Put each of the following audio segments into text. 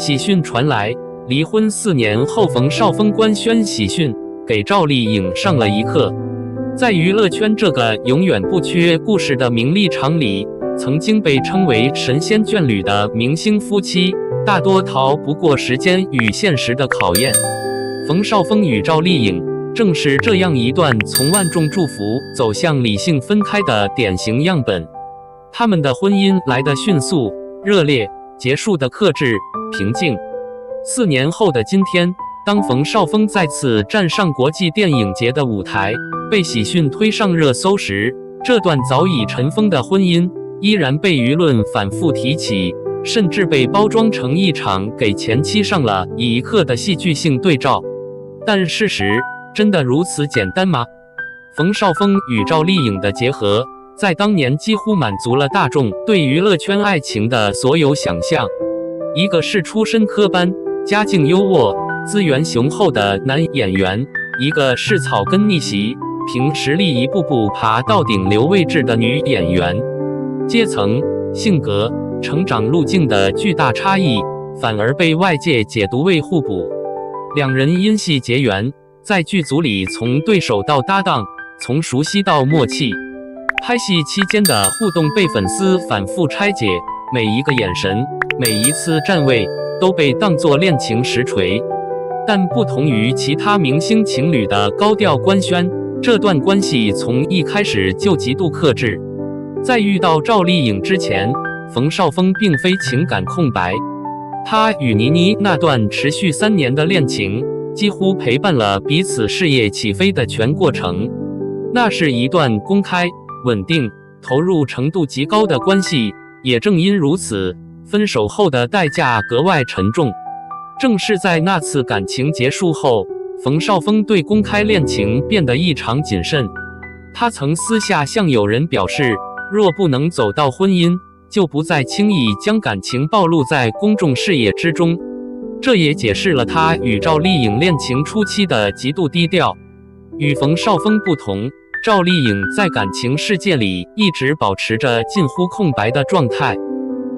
喜訊傳來，離婚4年後馮紹峰官宣喜訊，給趙麗穎上了一課。在娛樂圈這個永遠不缺故事的名利場裡，曾經被稱為神仙眷侶的明星夫妻，大多逃不過時間與現實的考驗。馮紹峰與趙麗穎正是這樣一段從萬眾祝福走向理性分開的典型樣本。他們的婚姻來得迅速、熱烈，結束得克制、平靜。4年後的今天，當馮紹峰再次站上國際電影節的舞台，被喜訊推上熱搜時，這段早已塵封的婚姻依然被輿論反覆提起，甚至被包裝成一場給前妻上了一課的戲劇性對照。但事實真的如此簡單嗎？馮紹峰與趙麗穎的結合，在當年幾乎滿足了大眾對娛樂圈愛情的所有想象。一個是出身科班、家境優渥、資源雄厚的男演員，一個是草根逆襲，憑實力一步步爬到頂流位置的女演員。階層、性格、成長路徑的巨大差異，反而被外界解讀為互補。兩人因戲結緣，在劇組裡從對手到搭檔，從熟悉到默契。拍戲期間的互動被粉絲反覆拆解，每一個眼神，每一次站位，都被當作戀情實錘。但不同於其他明星情侶的高調官宣，這段關係從一開始就極度克制。在遇到趙麗穎之前，馮紹峰並非情感空白，他與倪妮那段持續3年的戀情，幾乎陪伴了彼此事業起飛的全過程。那是一段公開、穩定、投入程度極高的關係，也正因如此，分手後的代價格外沉重。正是在那次感情結束後，馮紹峰對公開戀情變得異常謹慎。他曾私下向友人表示，若不能走到婚姻，就不再輕易將感情暴露在公眾視野之中。這也解釋了他與趙麗穎戀情初期的極度低調。與馮紹峰不同，趙麗穎在感情世界裡一直保持着近乎空白的狀態。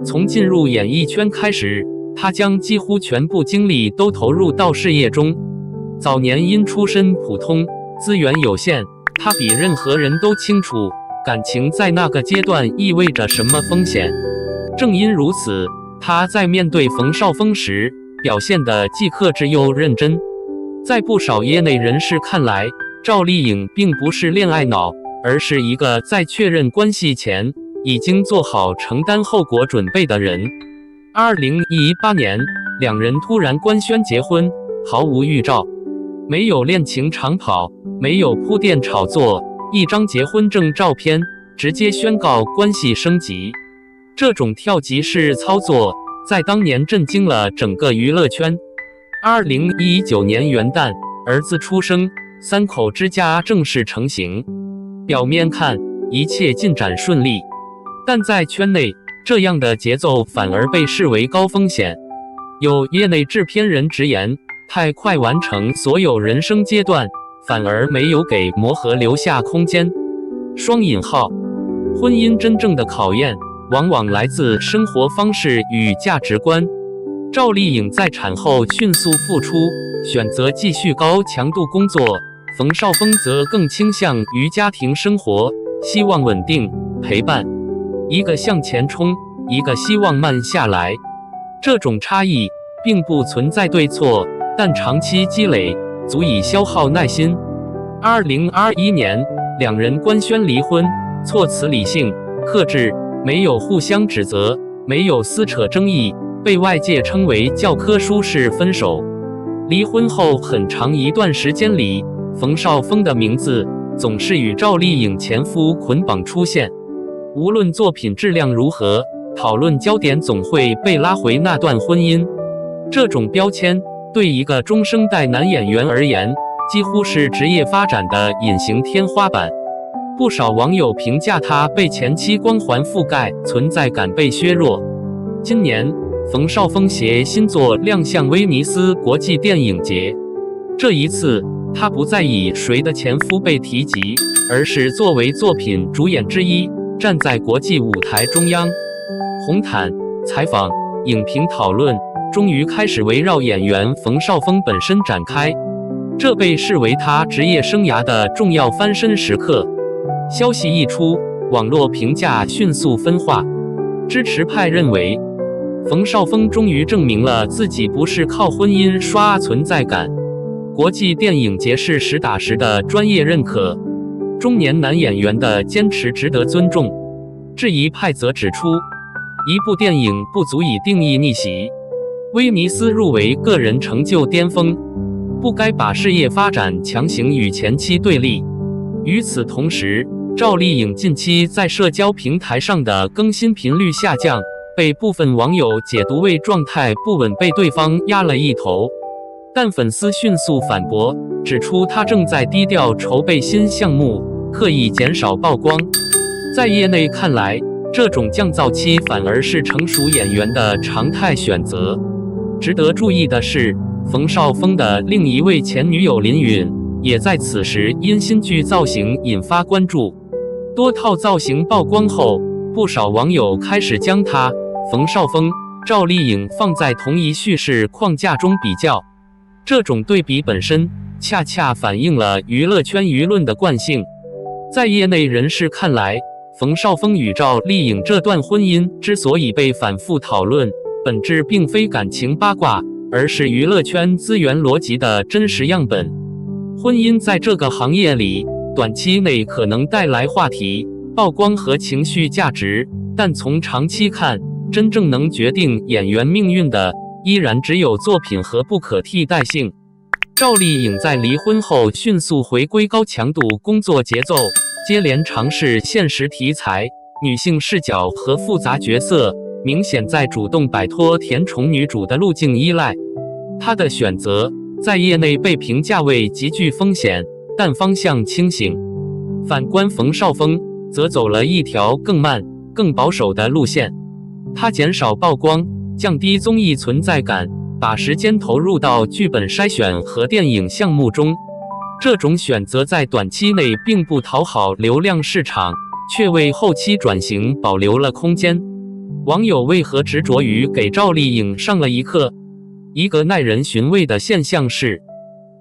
從進入演藝圈開始，她將幾乎全部精力都投入到事業中。早年因出身普通，資源有限，她比任何人都清楚感情在那個階段意味着什麼風險。正因如此，她在面對馮紹峰時，表現得既克制又認真。在不少業內人士看來，趙麗穎並不是戀愛腦，而是一個在確認關係前已經做好承擔後果準備的人。2018年，兩人突然官宣結婚，毫無預兆，沒有戀情長跑，沒有鋪墊炒作，一張結婚證照片直接宣告關係升級。這種跳級式操作在當年震驚了整個娛樂圈。2019年元旦，兒子出生，3口之家正式成型。表面看，一切進展順利，但在圈內，這樣的節奏反而被視為高風險。有業內制片人直言，太快完成所有人生階段，反而沒有給磨合留下空間。雙引號，婚姻真正的考驗，往往來自生活方式與價值觀。趙麗穎在產後迅速復出，選擇繼續高強度工作，馮紹峰則更傾向於家庭生活，希望穩定陪伴。一個向前衝，一個希望慢下來。這種差異並不存在對錯，但長期積累足以消耗耐心。2021年，兩人官宣離婚，措辭理性、克制，沒有互相指責，沒有撕扯爭議，被外界稱為教科書式分手。離婚後很長一段時間裡，馮紹峰的名字總是與趙麗穎前夫捆綁出現。無論作品質量如何，討論焦點總會被拉回那段婚姻。這種標籤對一個中生代男演員而言，幾乎是職業發展的隱形天花板。不少網友評價他被前妻光環覆蓋，存在感被削弱。今年，馮紹峰攜新作亮相威尼斯國際電影節。這一次，他不再以誰的前夫被提及，而是作為作品主演之一，站在國際舞台中央。紅毯、採訪、影評討論，終於開始圍繞演員馮紹峰本身展開，這被視為他職業生涯的重要翻身時刻。消息一出，網絡評價迅速分化，支持派認為，馮紹峰終於證明了自己不是靠婚姻刷存在感，國際電影節是實打實的專業認可，中年男演員的堅持值得尊重。質疑派則指出，一部電影不足以定義逆襲，威尼斯入圍個人成就巔峰，不該把事業發展強行與前妻對立。與此同時，趙麗穎近期在社交平台上的更新頻率下降，被部分網友解讀為狀態不穩，被對方壓了一頭。但粉絲迅速反駁，指出她正在低調籌備新項目，刻意減少曝光。在業內看來，這種降噪期反而是成熟演員的常態選擇。值得注意的是，馮紹峰的另一位前女友林允也在此時因新劇造型引發關注。多套造型曝光後，不少網友開始將他、馮紹峰、趙麗穎放在同一敘事框架中比較。這種對比本身恰恰反映了娛樂圈輿論的慣性。在業內人士看來，馮紹峰與趙麗穎這段婚姻之所以被反覆討論，本質並非感情八卦，而是娛樂圈資源邏輯的真實樣本。婚姻在這個行業裡，短期內可能帶來話題、曝光和情緒價值，但從長期看，真正能決定演員命運的，依然只有作品和不可替代性。趙麗穎在離婚後迅速回歸高強度工作節奏，接連嘗試現實題材、女性視角和複雜角色，明顯在主動擺脫甜寵女主的路徑依賴。她的選擇在業內被評價為極具風險，但方向清醒。反觀馮紹峰，則走了一條更慢、更保守的路線。他減少曝光，降低綜藝存在感，把時間投入到劇本篩選和電影項目中。這種選擇在短期內並不討好流量市場，卻為後期轉型保留了空間。網友為何執着於給趙麗穎上了一課？一個耐人尋味的現象是，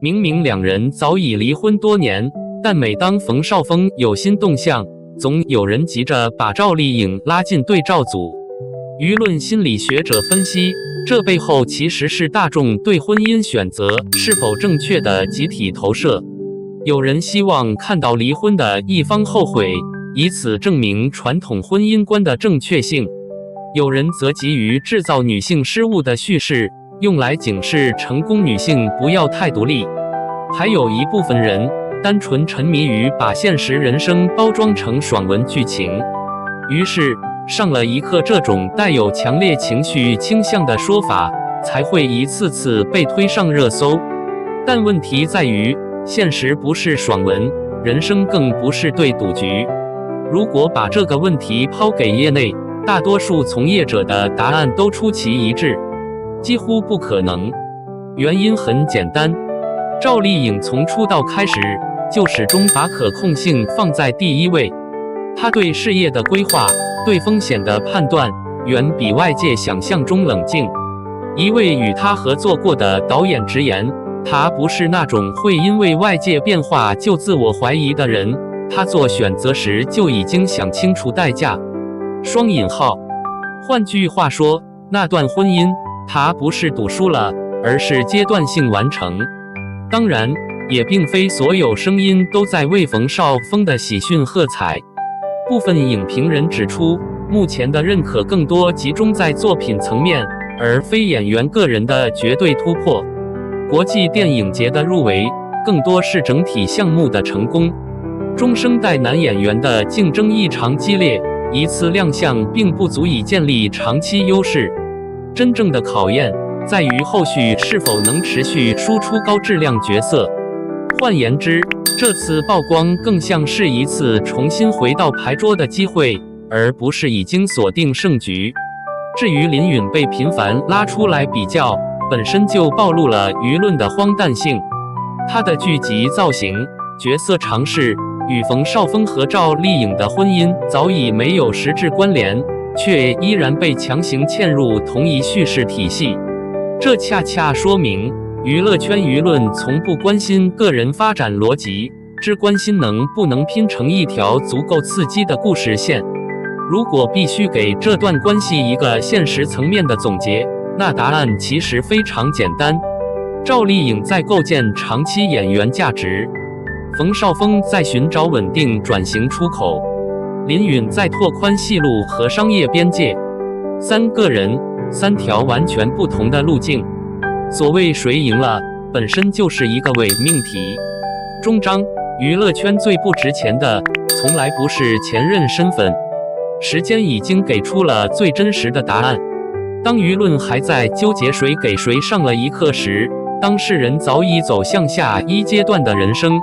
明明兩人早已離婚多年，但每當馮紹峰有新動向，總有人急着把趙麗穎拉進對照組。輿論心理學者分析，這背後其實是大眾對婚姻選擇是否正確的集體投射。有人希望看到離婚的一方後悔，以此證明傳統婚姻觀的正確性；有人則急於制造女性失誤的敘事，用來警示成功女性不要太獨立。還有一部分人單純沉迷於把現實人生包裝成爽文劇情，於是上了一課這種帶有強烈情緒傾向的說法才會一次次被推上熱搜。但問題在於，現實不是爽文，人生更不是對賭局。如果把這個問題拋給業內，大多數從業者的答案都出奇一致，幾乎不可能。原因很簡單，趙麗穎從出道開始就始終把可控性放在第一位，她對事業的規劃、對風險的判斷，遠比外界想象中冷靜。一位與她合作過的導演直言，她不是那種會因為外界變化就自我懷疑的人，她做選擇時就已經想清楚代價。雙引號。換句話說，那段婚姻，她不是賭輸了，而是階段性完成。當然，也並非所有聲音都在為馮紹峰的喜訊喝彩。部分影評人指出，目前的認可更多集中在作品層面，而非演員個人的絕對突破。國際電影節的入圍，更多是整體項目的成功。中生代男演員的競爭異常激烈，一次亮相並不足以建立長期優勢。真正的考驗在於後續是否能持續輸出高質量角色。換言之，這次曝光更像是一次重新回到牌桌的機會，而不是已經鎖定勝局。至於林允被頻繁拉出來比較，本身就暴露了輿論的荒誕性。她的劇集造型、角色嘗試與馮紹峰和趙麗穎的婚姻早已沒有實質關聯，卻依然被強行嵌入同一敘事體系。這恰恰說明，娛樂圈輿論從不關心個人發展邏輯，只關心能不能拼成一條足夠刺激的故事線。如果必須給這段關係一個現實層面的總結，那答案其實非常簡單。趙麗穎在構建長期演員價值，馮紹峰在尋找穩定轉型出口，林允在拓寬戲路和商業邊界。三個人，三條完全不同的路徑。所謂誰贏了，本身就是一個偽命題。終章，娛樂圈最不值錢的，從來不是前任身份。時間已經給出了最真實的答案。當輿論還在糾結誰給誰上了一課時，當事人早已走向下一階段的人生。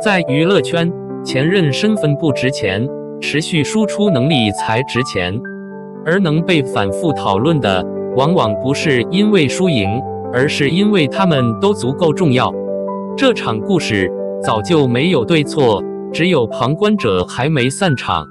在娛樂圈，前任身份不值錢，持續輸出能力才值錢。而能被反覆討論的，往往不是因為輸贏，而是因為他們都足夠重要。這場故事早就沒有對錯，只有旁觀者還沒散場。